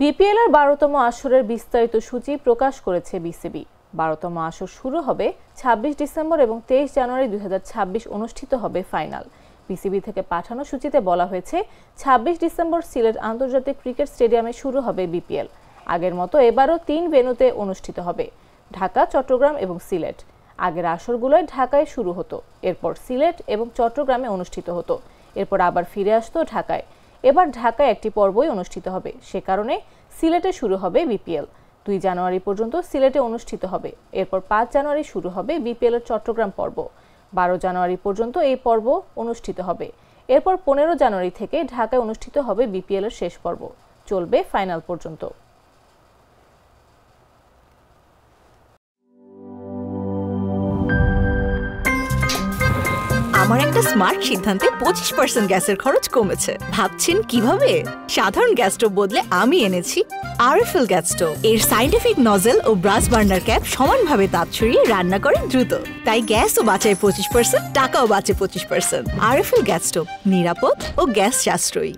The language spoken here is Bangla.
বিপিএল এর 12তম আসরের বিস্তারিত সূচি প্রকাশ করেছে বিসিবি। 12তম আসর শুরু হবে 26 ডিসেম্বর এবং 23 জানুয়ারি 2026 অনুষ্ঠিত হবে ফাইনাল। বিসিবি থেকে পাঠানো সূচিতে বলা হয়েছে 26 ডিসেম্বর সিলেট আন্তর্জাতিক ক্রিকেট স্টেডিয়ামে শুরু হবে বিপিএল। আগের মতো এবারও 3 ভেন্যুতে অনুষ্ঠিত হবে, ঢাকা, চট্টগ্রাম এবং সিলেট। আগের আসরগুলোয় ঢাকায় শুরু হতো, এরপর সিলেট এবং চট্টগ্রামে অনুষ্ঠিত হতো, এরপর আবার ফিরে আসতো ঢাকায়। এবার ঢাকায় একটি পর্বই অনুষ্ঠিত হবে, সে কারণে সিলেটে শুরু হবে বিপিএল। 2 জানুয়ারি পর্যন্ত সিলেটে অনুষ্ঠিত হবে, এরপর 5 জানুয়ারি শুরু হবে বিপিএল এর চট্টগ্রাম পর্ব। 12 জানুয়ারি পর্যন্ত এই পর্ব অনুষ্ঠিত হবে, এরপর 15 জানুয়ারি থেকে ঢাকায় অনুষ্ঠিত হবে বিপিএল এর শেষ পর্ব, চলবে ফাইনাল পর্যন্ত। আমার একটা স্মার্ট সিদ্ধান্তে 25% গ্যাসের খরচ কমেছে। ভাবছেন কিভাবে? সাধারণ গ্যাস স্টোভ বদলে আমি এনেছি আরএফএল গ্যাস স্টোভ। এর সাইন্টিফিক নজল ও ব্রাস বার্নার ক্যাপ সমানভাবে তাপ ছড়িয়ে রান্না করে দ্রুত, তাই গ্যাসও বাঁচায় 25%, টাকাও বাঁচে 25%। আরএফএল গ্যাস স্টোভ নিরাপদ ও গ্যাস সাশ্রয়ী।